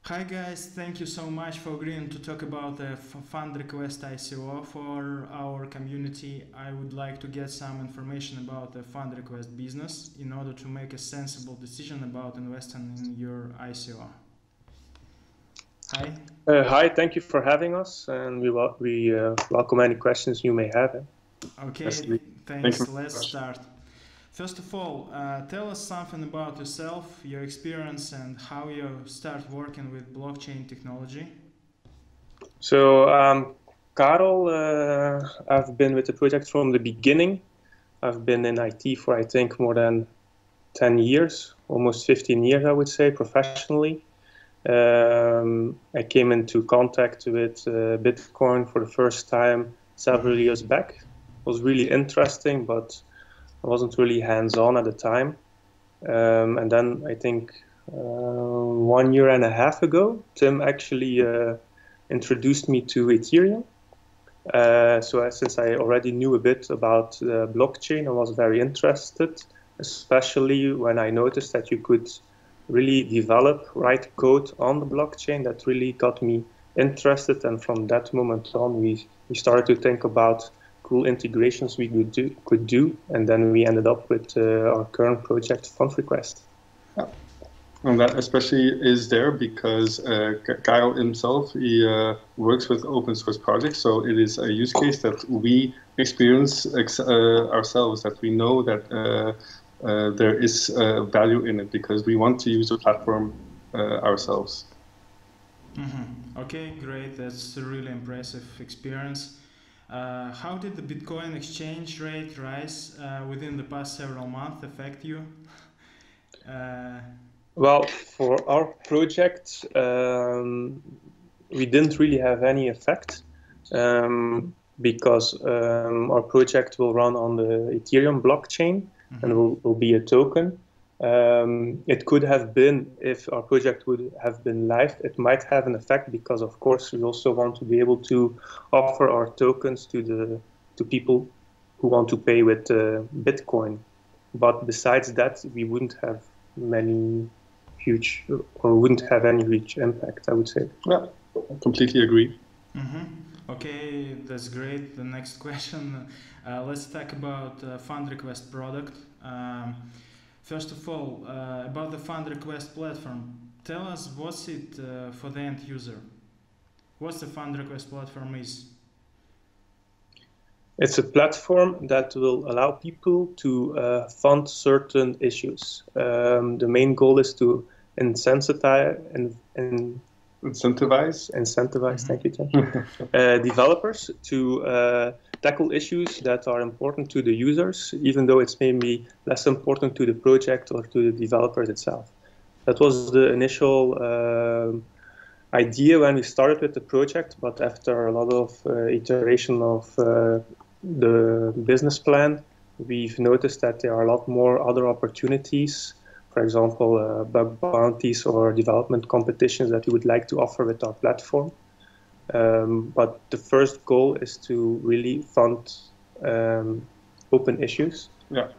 Hi guys, thank you so much for agreeing to talk about the FundRequest ICO for our community. I would like to get some information about the FundRequest business in order to make a sensible decision about investing in your ICO. Hi. Hi, thank you for having us, and we welcome any questions you may have. Okay, thanks. Let's start. First of all, tell us something about yourself, your experience, and how you start working with blockchain technology. So, Karel, I've been with the project from the beginning. I've been in IT for, I think, more than 10 years, almost 15 years, I would say, professionally. I came into contact with Bitcoin for the first time several years back. It was really interesting, but I wasn't really hands-on at the time. And then I think 1.5 years ago, Tim actually introduced me to Ethereum. Since I already knew a bit about the blockchain, I was very interested, especially when I noticed that you could really write code on the blockchain. That really got me interested. And from that moment on, we started to think about cool integrations we could do, and then we ended up with our current project, FundRequest. Yeah. And that especially is there because Karel himself, he works with open source projects, so it is a use case that we experience ourselves, that we know that there is value in it because we want to use the platform ourselves. Mm-hmm. Okay, great. That's a really impressive experience. How did the Bitcoin exchange rate rise within the past several months affect you? Well, for our project, we didn't really have any effect because our project will run on the Ethereum blockchain, mm-hmm. and will be a token. It could have been, if our project would have been live, it might have an effect because, of course, we also want to be able to offer our tokens to people who want to pay with Bitcoin. But besides that, we wouldn't have any huge impact, I would say. Yeah, I completely agree. Mm-hmm. Okay, that's great. The next question, let's talk about FundRequest product. First of all, about the FundRequest platform, tell us what's it for the end user? What's the FundRequest platform is? It's a platform that will allow people to fund certain issues. The main goal is to incentivize, mm-hmm. Thank you, Tim. Developers to tackle issues that are important to the users, even though it's maybe less important to the project or to the developers itself. That was the initial idea when we started with the project, but after a lot of iteration of the business plan, we've noticed that there are a lot more other opportunities, for example, bug bounties or development competitions that we would like to offer with our platform. But the first goal is to really fund open issues. Yeah,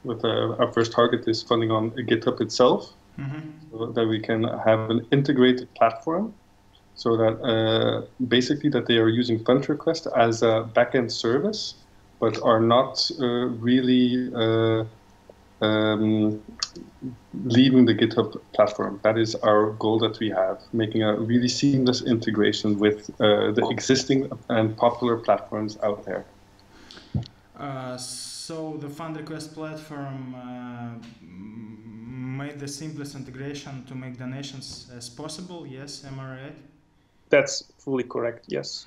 with our first target is funding on GitHub itself, mm-hmm. so that we can have an integrated platform, so that basically that they are using FundRequest as a backend service, but are not really leaving the GitHub platform. That is our goal that we have, making a really seamless integration with the existing and popular platforms out there. So the FundRequest platform made the simplest integration to make donations as possible, yes, am I right? That's fully correct, yes.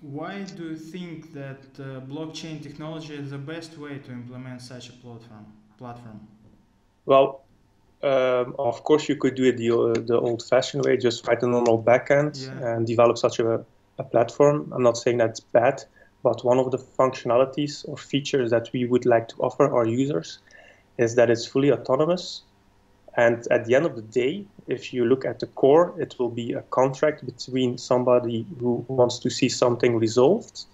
Why do you think that blockchain technology is the best way to implement such a platform? Well, of course you could do it the old-fashioned way, just write a normal backend, yeah, and develop such a platform. I'm not saying that's bad, but one of the functionalities or features that we would like to offer our users is that it's fully autonomous. And at the end of the day, if you look at the core, it will be a contract between somebody who wants to see something resolved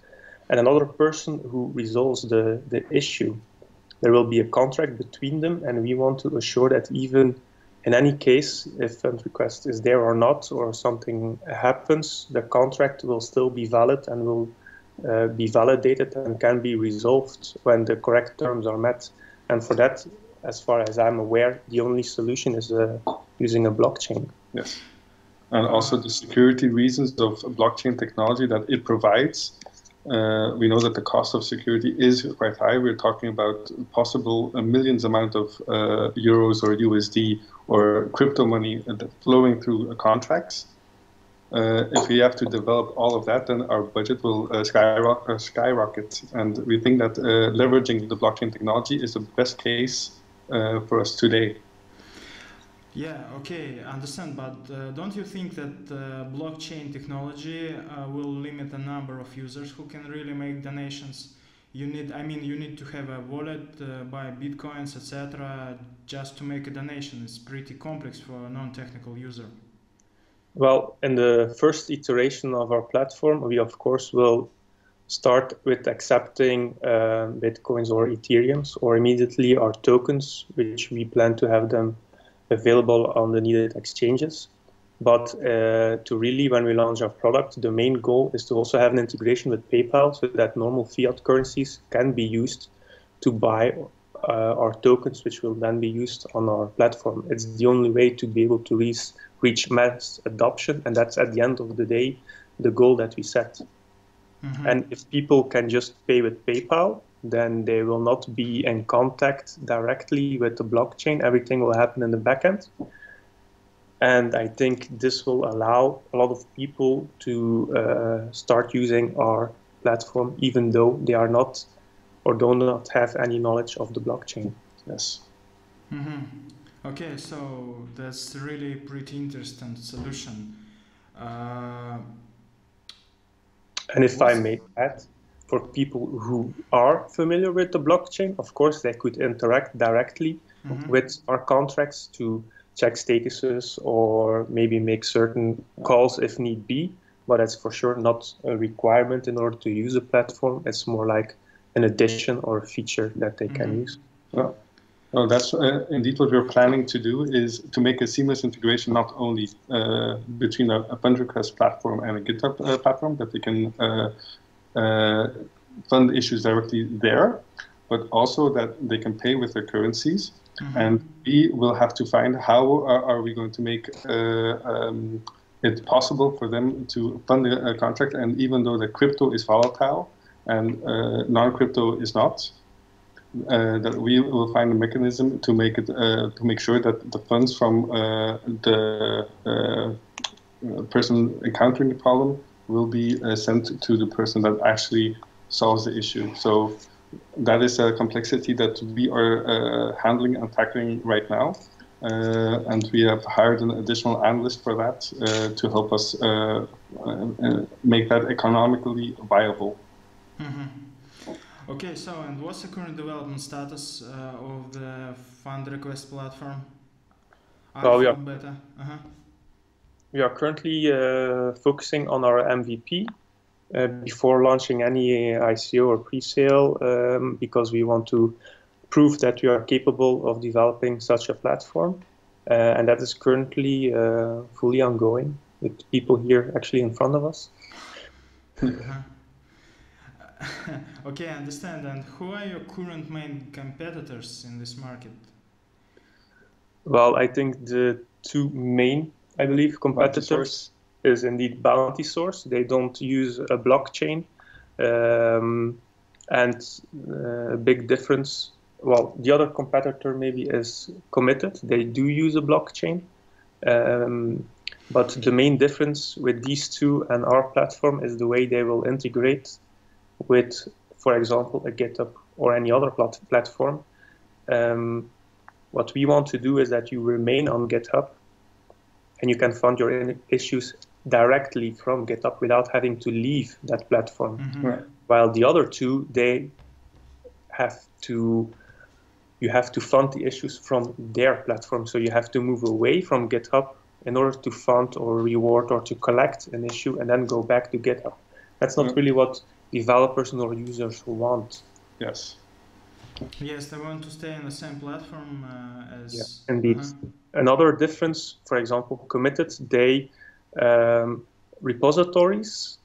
and another person who resolves the issue. There will be a contract between them, and we want to assure that even in any case, if FundRequest is there or not, or something happens, the contract will still be valid and will be validated and can be resolved when the correct terms are met. And for that, as far as I'm aware, the only solution is using a blockchain. Yes. And also the security reasons of blockchain technology that it provides. We know that the cost of security is quite high. We're talking about possible millions amount of euros or USD or crypto money flowing through contracts. If we have to develop all of that, then our budget will skyrocket. And we think that leveraging the blockchain technology is the best case for us today. Yeah, okay, I understand, but don't you think that blockchain technology will limit the number of users who can really make donations? You need to have a wallet, buy bitcoins, etc. just to make a donation. It's pretty complex for a non-technical user. Well, in the first iteration of our platform, we of course will start with accepting bitcoins or ethereums, or immediately our tokens, which we plan to have them available on the needed exchanges. But to really, when we launch our product, the main goal is to also have an integration with PayPal so that normal fiat currencies can be used to buy our tokens, which will then be used on our platform. It's the only way to be able to reach mass adoption, and that's at the end of the day the goal that we set. Mm-hmm. And if people can just pay with PayPal, then they will not be in contact directly with the blockchain. Everything will happen in the backend. And I think this will allow a lot of people to start using our platform, even though they are not or do not have any knowledge of the blockchain. Yes. Mm-hmm. Okay, so that's really pretty interesting solution. And if I may add, for people who are familiar with the blockchain, of course, they could interact directly with our contracts to check statuses or maybe make certain calls if need be. But that's for sure not a requirement in order to use a platform. It's more like an addition or a feature that they can use. Well, that's indeed what we're planning to do, is to make a seamless integration not only between a FundRequest platform and a GitHub platform, that they can fund issues directly there, but also that they can pay with their currencies. And we will have to find how are we going to make it possible for them to fund a contract, and even though the crypto is volatile and non-crypto is not, that we will find a mechanism to make it to make sure that the funds from the person encountering the problem will be sent to the person that actually solves the issue. So that is a complexity that we are handling and tackling right now, and we have hired an additional analyst for that to help us make that economically viable. Okay, so and what's the current development status of the FundRequest platform? Well, beta? We are currently focusing on our MVP before launching any ICO or pre-sale, because we want to prove that we are capable of developing such a platform, and that is currently fully ongoing with people here actually in front of us. Okay, I understand. And who are your current main competitors in this market? Well, I think the two main, I believe, competitors is indeed Bounty Source. They don't use a blockchain, and a big difference. Well, the other competitor maybe is Committed. They do use a blockchain, but the main difference with these two and our platform is the way they will integrate with, for example, a GitHub or any other platform. What we want to do is that you remain on GitHub and you can fund your issues directly from GitHub without having to leave that platform. While the other two, you have to fund the issues from their platform. So you have to move away from GitHub in order to fund or reward or to collect an issue and then go back to GitHub. That's not really what developers nor users want. Yes. Yes, they want to stay on the same platform as... Yeah, indeed. Another difference, for example, committed, repositories,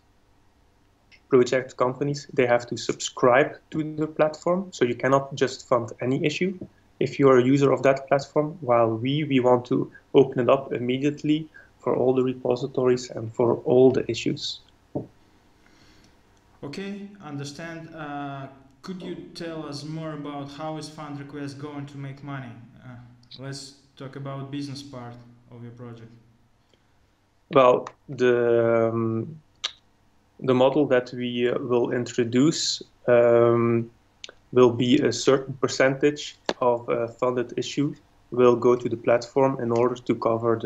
project companies, they have to subscribe to the platform. So you cannot just fund any issue if you are a user of that platform, while we want to open it up immediately for all the repositories and for all the issues. Okay, understand. Could you tell us more about how is FundRequest going to make money? Let's talk about business part of your project. Well, the model that we will introduce will be a certain percentage of a funded issue will go to the platform in order to cover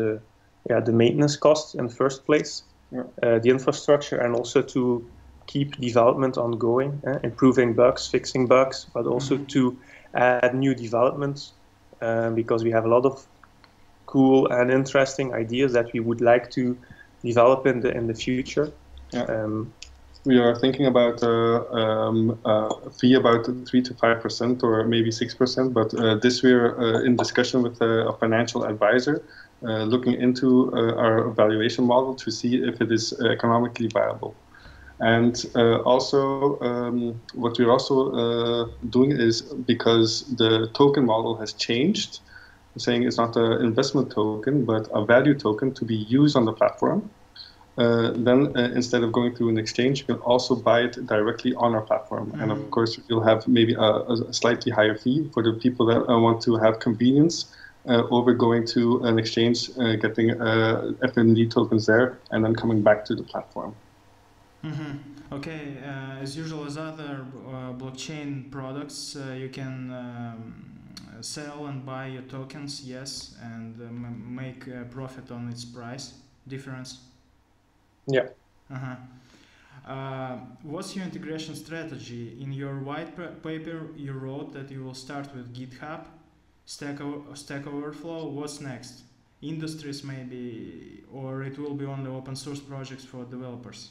the maintenance costs in the first place, the infrastructure, and also to keep development ongoing, improving bugs, fixing bugs, but also to add new developments because we have a lot of cool and interesting ideas that we would like to develop in the future. We are thinking about a fee about 3 to 5% or maybe 6%, but this we're in discussion with a financial advisor looking into our evaluation model to see if it is economically viable. And also, what we're also doing is, because the token model has changed, saying it's not an investment token, but a value token to be used on the platform. Then instead of going through an exchange, you can also buy it directly on our platform. And of course, you'll have maybe a slightly higher fee for the people that want to have convenience over going to an exchange, getting FND tokens there, and then coming back to the platform. Okay, as usual as other blockchain products, you can sell and buy your tokens, yes, and make a profit on its price difference. Yeah. What's your integration strategy? In your white paper, you wrote that you will start with GitHub, Stack Overflow. What's next? Industries maybe, or it will be only open source projects for developers?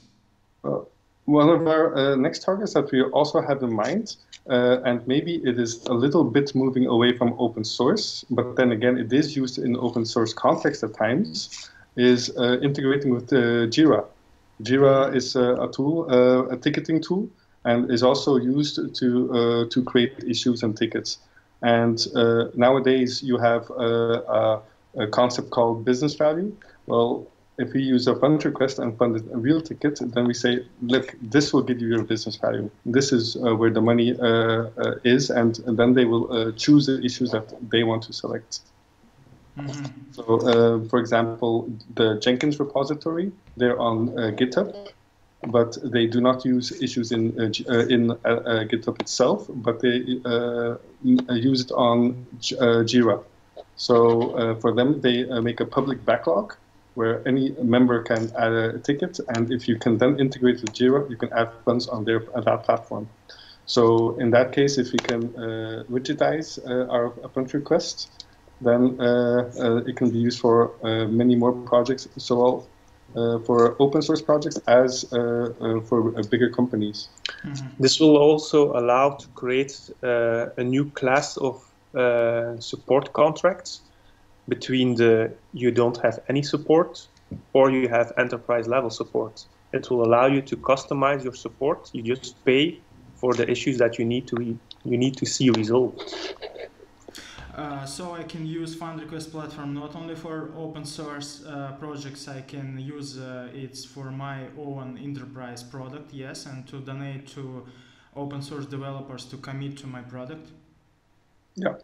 One of our next targets that we also have in mind, and maybe it is a little bit moving away from open source, but then again, it is used in open source context at times, is integrating with Jira. Jira is a tool, a ticketing tool, and is also used to create issues and tickets. And nowadays, you have a concept called business value. Well, if we use a fund request and fund a real ticket, then we say, look, this will give you your business value. This is where the money is, and then they will choose the issues that they want to select. So, for example, the Jenkins repository, they're on GitHub, but they do not use issues in GitHub itself, but they use it on Jira. So for them, they make a public backlog where any member can add a ticket, and if you can then integrate with Jira, you can add funds on that platform. So in that case, if we can widgetize our fund request, then it can be used for many more projects, so for open source projects as for bigger companies. This will also allow to create a new class of support contracts between you don't have any support or you have enterprise level support. It will allow you to customize your support. You just pay for the issues that you need to see resolved. So I can use FundRequest platform not only for open source projects, I can use it for my own enterprise product, yes, and to donate to open source developers to commit to my product. Yeah,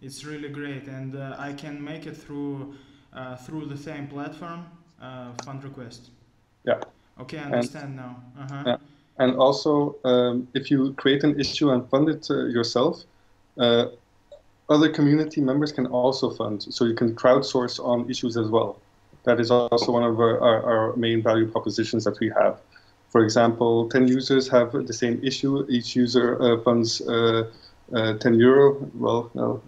it's really great, and I can make it through the same platform, FundRequest. Yeah. Okay, I understand now. Yeah. And also, if you create an issue and fund it yourself, other community members can also fund, so you can crowdsource on issues as well. That is also one of our main value propositions that we have. For example, 10 users have the same issue. Each user funds €10. Well,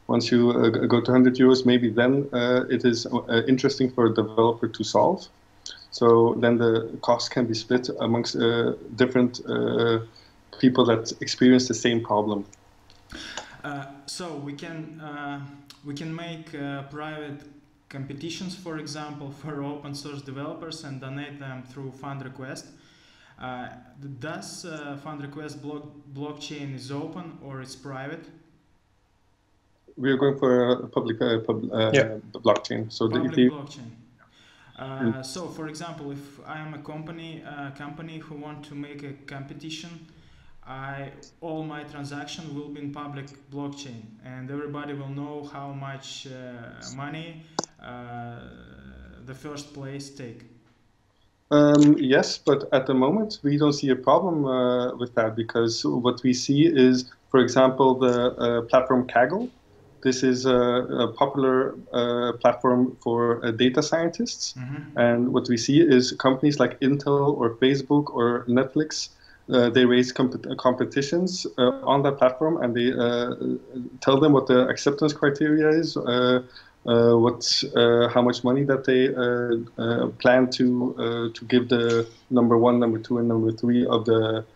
once you go to €100, maybe then it is interesting for a developer to solve. So then the cost can be split amongst different people that experience the same problem. So we can make private competitions, for example, for open source developers and donate them through FundRequest. Does FundRequest blockchain is open or it's private? We are going for a public blockchain. So public blockchain. So, for example, if I am a company who want to make a competition, all my transaction will be in public blockchain, and everybody will know how much money the first place take. Yes, but at the moment we don't see a problem with that, because what we see is, for example, the platform Kaggle. This is a popular platform for data scientists. Mm-hmm. And what we see is companies like Intel or Facebook or Netflix, they raise competitions on that platform, and they tell them what the acceptance criteria is, how much money that they plan to give the number 1, number 2, and number 3 of the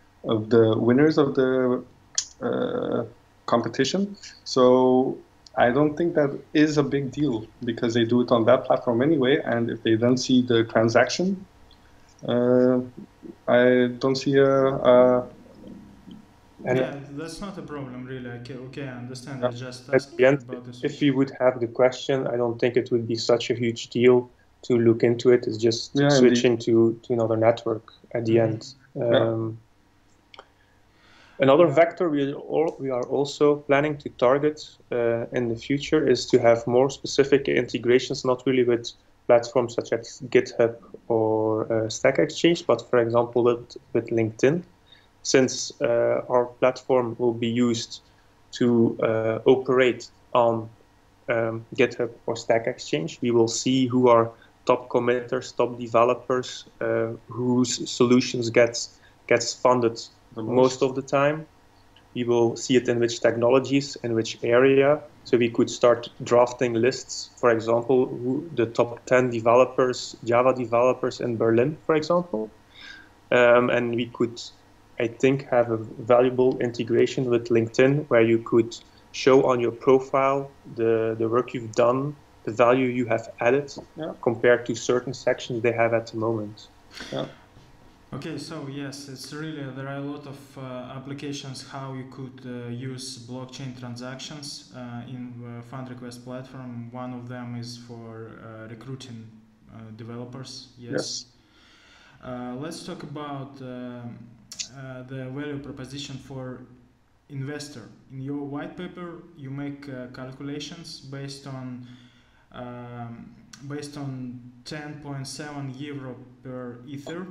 winners of the competition. So I don't think that is a big deal, because they do it on that platform anyway, and if they don't see the transaction, I don't see yeah, that's not a problem, really. Okay, I understand. I just at asked the end, about this. if we would have the question, I don't think it would be such a huge deal to look into it. It's just switching to another network at the end. Another vector we are also planning to target in the future is to have more specific integrations, not really with platforms such as GitHub or Stack Exchange, but for example with LinkedIn. Since our platform will be used to operate on GitHub or Stack Exchange, we will see who are top committers, top developers, whose solutions gets funded most of the time. We will see it in which technologies, in which area. So we could start drafting lists, for example, the top 10 developers, Java developers in Berlin, for example. And we could, I think, have a valuable integration with LinkedIn, where you could show on your profile the work you've done, the value you have added, compared to certain sections they have at the moment. Yeah. Okay, so yes, it's really, there are a lot of applications how you could use blockchain transactions in FundRequest platform. One of them is for recruiting developers. Yes. Let's talk about the value proposition for investor. In your white paper, you make calculations based on 10.7 euro per ether.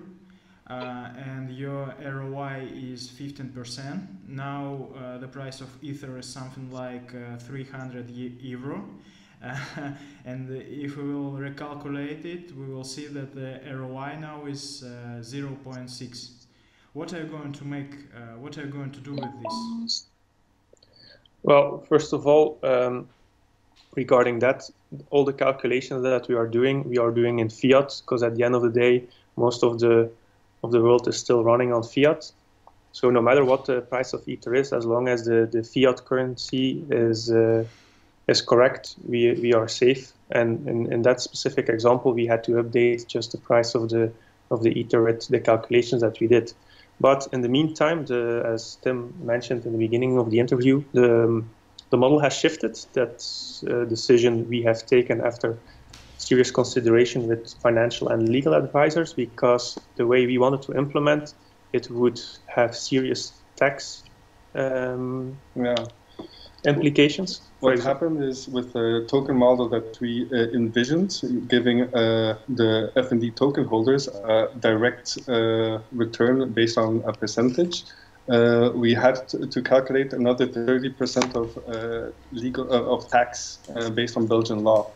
And your ROI is 15%. Now the price of Ether is something like 300 euro. And if we will recalculate it, we will see that the ROI now is 0.6. What are you going to make? What are you going to do with this? Well, first of all, regarding that, all the calculations that we are doing in fiat, because at the end of the day, most of the world is still running on fiat. So no matter what the price of Ether is, as long as the fiat currency is correct, we are safe. And in that specific example, we had to update just the price of the Ether with the calculations that we did. But in the meantime, as Tim mentioned in the beginning of the interview, the model has shifted. That's a decision we have taken after serious consideration with financial and legal advisors, because the way we wanted to implement it would have serious tax implications. What happened is, with the token model that we envisioned, giving the FND token holders a direct return based on a percentage, we had to calculate another 30% of tax based on Belgian law.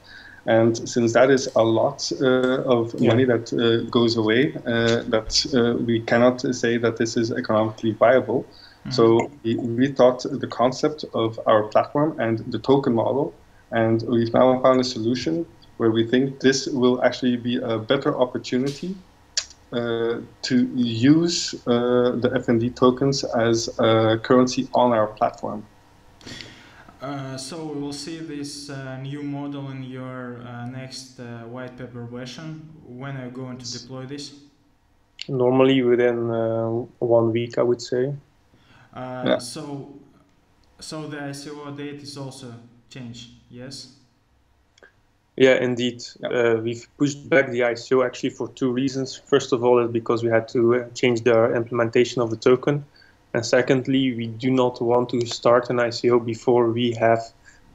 And since that is a lot of money that goes away, that we cannot say that this is economically viable. Mm-hmm. So we thought the concept of our platform and the token model, and we've now found a solution where we think this will actually be a better opportunity to use the FND tokens as a currency on our platform. So we will see this new model in your next white paper version. When are you going to deploy this? Normally within 1 week, I would say. Yeah. So the ICO date is also changed, yes? Yeah, indeed. Yeah. We've pushed back the ICO actually for 2 reasons. First of all, is because we had to change the implementation of the token. And secondly, we do not want to start an ICO before we have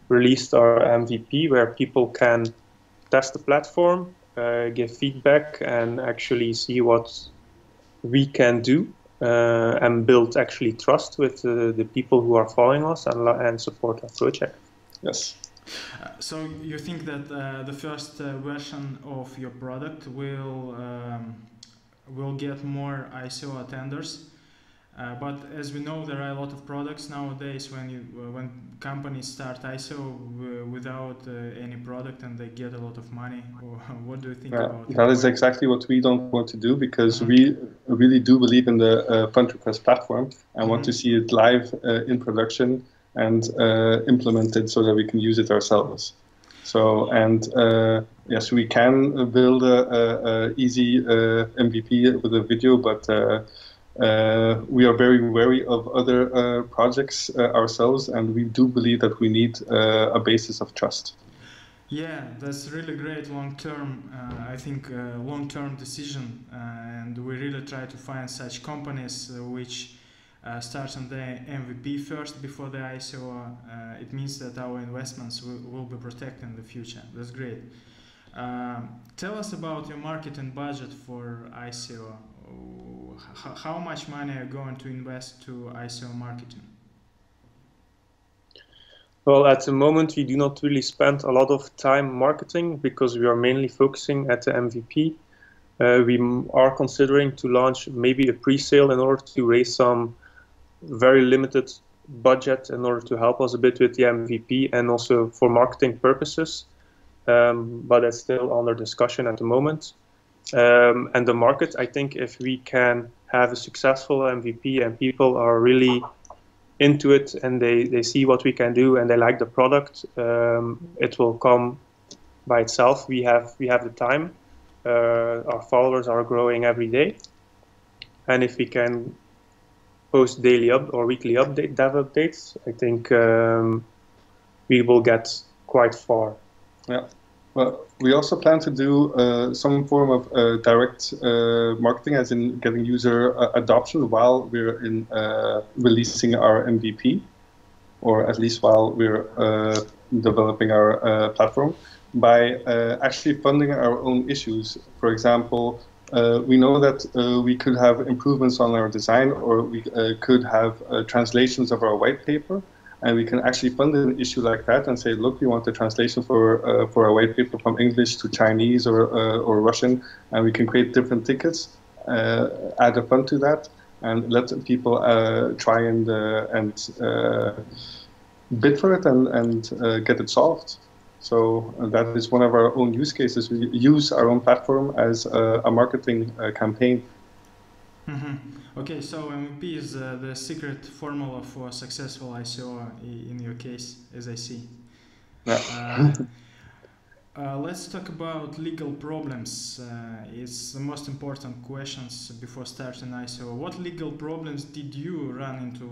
released our MVP, where people can test the platform, give feedback, and actually see what we can do, and build actually trust with the people who are following us and support our project. Yes. So you think that the first version of your product will get more ICO attenders, but as we know, there are a lot of products nowadays when companies start ICO without any product and they get a lot of money. What do you think about it? That is exactly what we don't want to do, because we really do believe in the FundRequest platform and want to see it live in production and implemented so that we can use it ourselves. So, and yes, we can build a easy MVP with a video, but we are very wary of other projects ourselves, and we do believe that we need a basis of trust. Yeah, that's really great long-term, I think long-term decision, and we really try to find such companies which start on the MVP first before the ICO. It means that our investments will be protected in the future. That's great. Tell us about your marketing budget for ICO. How much money are you going to invest to ICO marketing? Well, at the moment, we do not really spend a lot of time marketing because we are mainly focusing at the MVP. We are considering to launch maybe a pre-sale in order to raise some very limited budget in order to help us a bit with the MVP and also for marketing purposes. But that's still under discussion at the moment. And the market, I think if we can have a successful MVP and people are really into it and they see what we can do and they like the product, it will come by itself. We have the time. Our followers are growing every day, and if we can post daily or weekly dev updates, I think we will get quite far. Yeah. Well, we also plan to do some form of direct marketing, as in getting user adoption while we're in releasing our MVP, or at least while we're developing our platform, by actually funding our own issues. For example, we know that we could have improvements on our design, or we could have translations of our white paper. And we can actually fund an issue like that and say, look, we want the translation for a white paper from English to Chinese or Russian, and we can create different tickets, add a fund to that, and let people try and bid for it and get it solved. So that is one of our own use cases. We use our own platform as a marketing campaign. Okay, so MVP is the secret formula for successful ICO in your case, as I see. Yeah. Let's talk about legal problems. It's the most important questions before starting ICO. What legal problems did you run into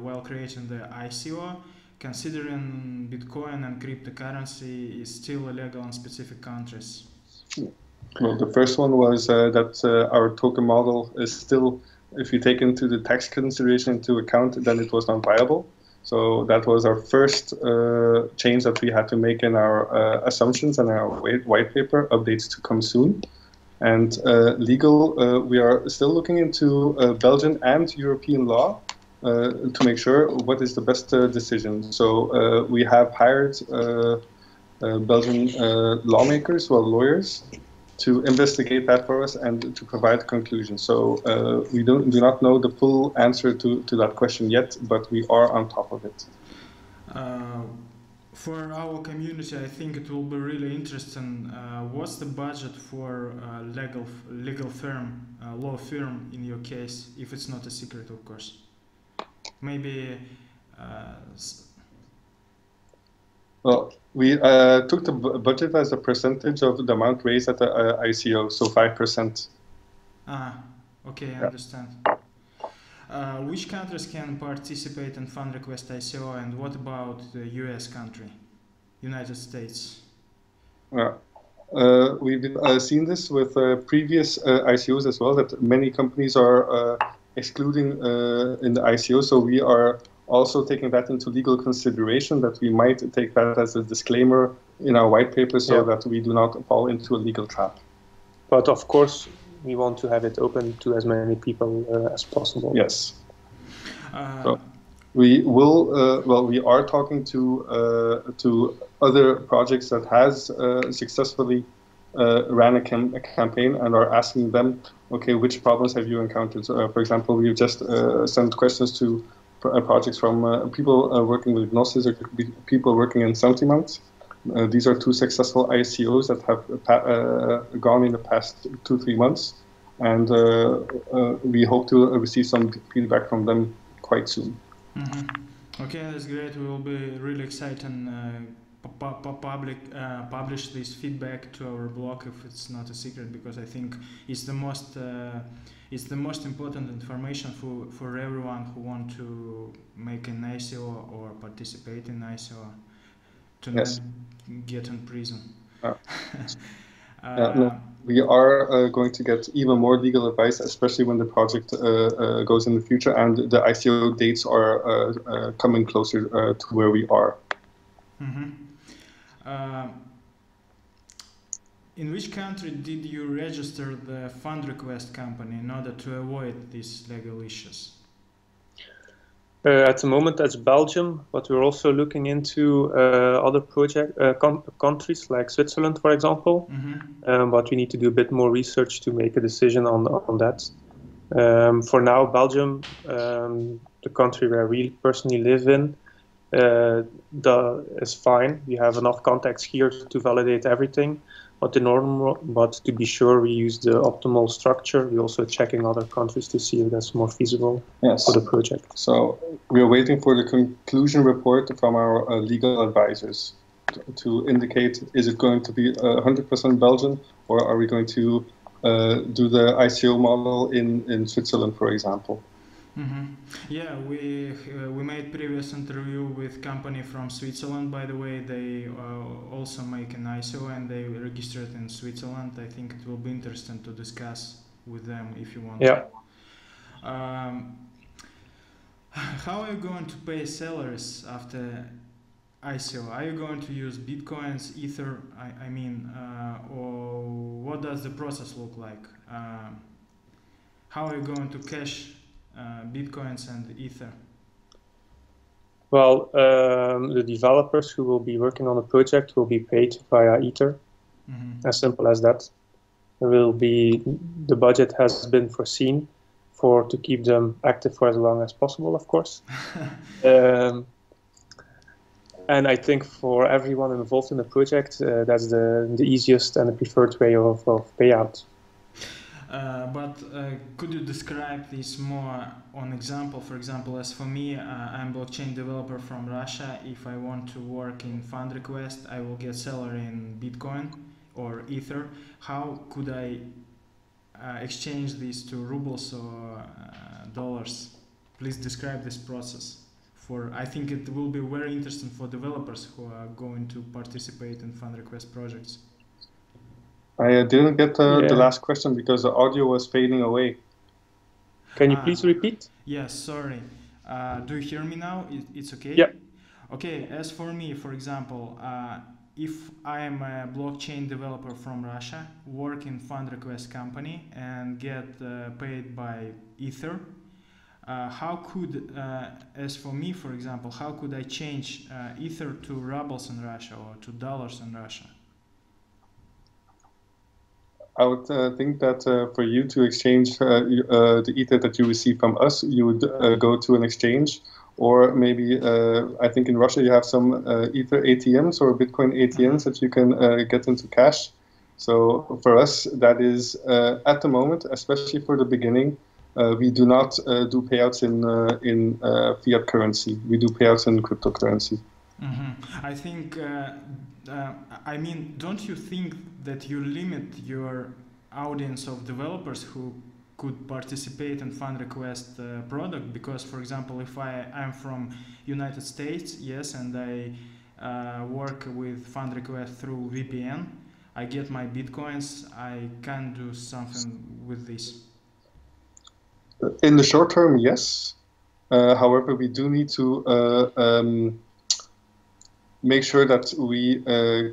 while creating the ICO, considering Bitcoin and cryptocurrency is still illegal in specific countries? Well, the first one was that our token model is still, if you take into the tax consideration into account, then it was not viable. So that was our first change that we had to make in our assumptions and our white paper, updates to come soon. And legal, we are still looking into Belgian and European law to make sure what is the best decision. So we have hired Belgian lawmakers, well, lawyers, to investigate that for us and to provide conclusions. So we do not know the full answer to that question yet, but we are on top of it. For our community, I think it will be really interesting. What's the budget for legal firm, law firm in your case, if it's not a secret, of course? Maybe Well, we took the budget as a percentage of the amount raised at the ICO, so 5%. Ah, okay, I Yeah. understand. Which countries can participate in FundRequest ICO, and what about the US country, United States? Yeah. We've seen this with previous ICOs as well, that many companies are excluding in the ICO. So we are also taking that into legal consideration, that we might take that as a disclaimer in our white paper so that we do not fall into a legal trap. But of course, we want to have it open to as many people as possible. Yes. So we will. Well, we are talking to other projects that has successfully ran a campaign and are asking them, okay, which problems have you encountered? For example, we've just sent questions to projects from people working with Gnosis or people working in Sentiments. These are two successful ICOs that have gone in the past 2-3 months, and we hope to receive some feedback from them quite soon. Mm-hmm. Okay, that's great. We will be really excited and publish this feedback to our blog if it's not a secret, because I think it's the most important information for everyone who want to make an ICO or participate in ICO to not get in prison. No, we are going to get even more legal advice, especially when the project goes in the future and the ICO dates are coming closer to where we are. Mm-hmm. In which country did you register the FundRequest company in order to avoid these legal issues? At the moment, that's Belgium, but we're also looking into other countries like Switzerland, for example. Mm-hmm. But we need to do a bit more research to make a decision on that. For now, Belgium, the country where we personally live in, is fine. We have enough contacts here to validate everything. But to be sure we use the optimal structure, we're also checking other countries to see if that's more feasible for the project. So we are waiting for the conclusion report from our legal advisors to indicate, is it going to be 100% Belgian, or are we going to do the ICO model in Switzerland, for example? Mm-hmm. Yeah, we made previous interview with company from Switzerland. By the way, they also make an ICO and they registered in Switzerland. I think it will be interesting to discuss with them if you want. Yeah. How are you going to pay salaries after ICO? Are you going to use Bitcoins, Ether? I mean, or what does the process look like? How are you going to cash Bitcoins and Ether? Well, the developers who will be working on the project will be paid via Ether. Mm-hmm. As simple as that. The budget has been foreseen to keep them active for as long as possible, of course. And I think for everyone involved in the project, that's the easiest and the preferred way of payout. But could you describe this more on example? For example, as for me, I'm a blockchain developer from Russia. If I want to work in FundRequest, I will get salary in Bitcoin or Ether. How could I exchange these to rubles or dollars? Please describe this process. I think it will be very interesting for developers who are going to participate in FundRequest projects. I didn't get the last question because the audio was fading away. Can you please repeat? Yes, sorry. Do you hear me now? It's okay? Yeah. Okay, as for me, for example, if I am a blockchain developer from Russia, work in FundRequest company and get paid by Ether, how could, as for me, for example, how could I change Ether to rubles in Russia or to dollars in Russia? I would think that for you to exchange the Ether that you receive from us, you would go to an exchange, or maybe I think in Russia you have some Ether ATMs or Bitcoin ATMs that you can get into cash. So for us, that is at the moment, especially for the beginning, we do not do payouts in fiat currency. We do payouts in cryptocurrency. I think, I mean, don't you think that you limit your audience of developers who could participate in FundRequest product? Because, for example, if I'm from United States, yes, and I work with FundRequest through VPN, I get my Bitcoins, I can do something with this. In the short term, yes. However, we do need to make sure that we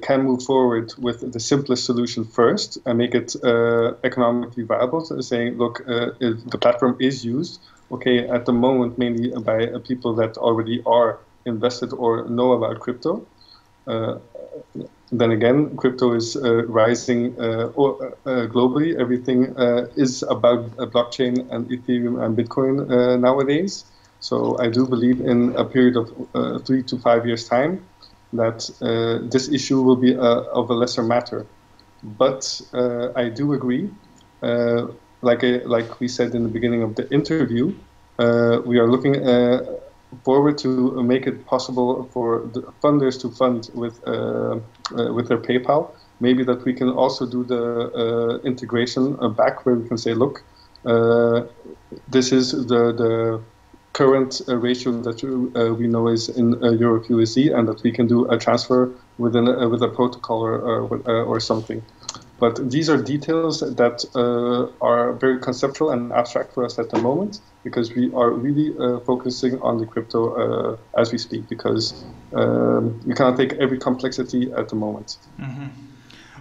can move forward with the simplest solution first and make it economically viable. So saying, look, if the platform is used, okay, at the moment mainly by people that already are invested or know about crypto. Then again, crypto is rising globally. Everything is about blockchain and Ethereum and Bitcoin nowadays. So I do believe in a period of 3 to 5 years' time that this issue will be of a lesser matter. But I do agree, like we said in the beginning of the interview, we are looking forward to make it possible for the funders to fund with their PayPal. Maybe that we can also do the integration back where we can say, look, this is the current ratio that we know is in Euro USD, and that we can do a transfer with a protocol or something. But these are details that are very conceptual and abstract for us at the moment, because we are really focusing on the crypto as we speak, because we cannot take every complexity at the moment.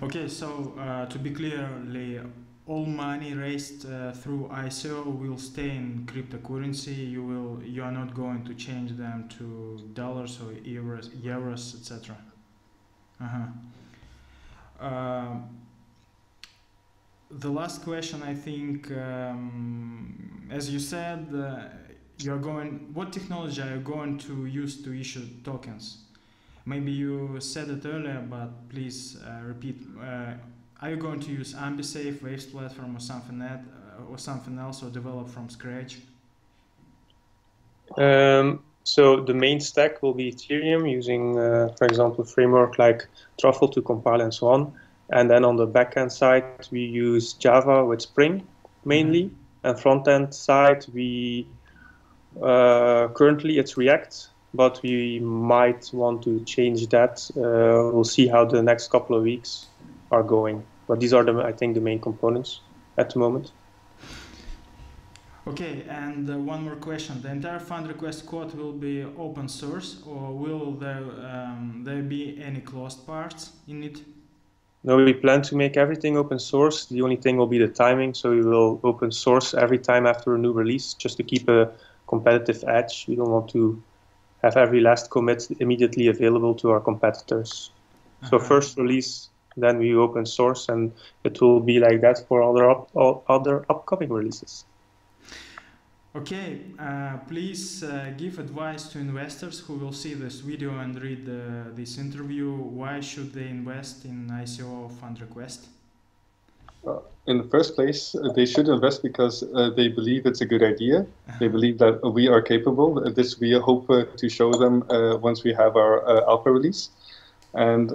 Okay, so to be clear, all money raised through ICO will stay in cryptocurrency. You are not going to change them to dollars or euros, etc. The last question, I think, as you said, what technology are you going to use to issue tokens? Maybe you said it earlier, but please repeat. Are you going to use AmbiSafe, Waves platform, or something else, or develop from scratch? So the main stack will be Ethereum, using, for example, a framework like Truffle to compile and so on. And then on the backend side, we use Java with Spring mainly. And front-end side, we currently it's React, but we might want to change that. We'll see how the next couple of weeks are going. But these are, I think, the main components at the moment. Okay, and one more question. The entire FundRequest code will be open source, or will there be any closed parts in it? No, we plan to make everything open source. The only thing will be the timing, so we will open source every time after a new release, just to keep a competitive edge. We don't want to have every last commit immediately available to our competitors. So first release, then we open source, and it will be like that for other upcoming releases. Okay, please give advice to investors who will see this video and read this interview. Why should they invest in ICO FundRequest? In the first place, they should invest because they believe it's a good idea. They believe that we are capable. This we hope to show them once we have our alpha release. And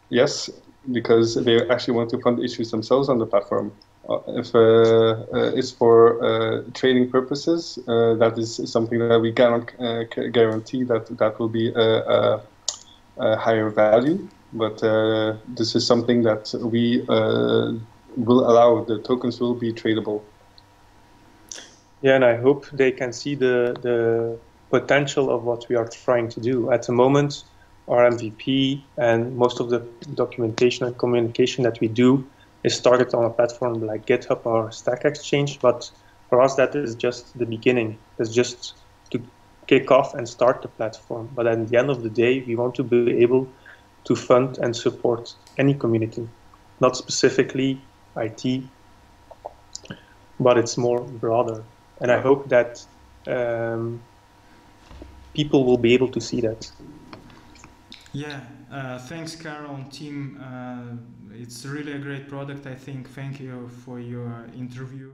yes, because they actually want to fund issues themselves on the platform. If it's for trading purposes, that is something that we cannot guarantee that will be a higher value. But this is something that we will allow. The tokens will be tradable. Yeah, and I hope they can see the potential of what we are trying to do. At the moment, our MVP and most of the documentation and communication that we do is targeted on a platform like GitHub or Stack Exchange. But for us, that is just the beginning. It's just to kick off and start the platform. But at the end of the day, we want to be able to fund and support any community, not specifically IT, but it's more broader. And I hope that people will be able to see that. Yeah, thanks, Karel and team. It's really a great product, I think. Thank you for your interview.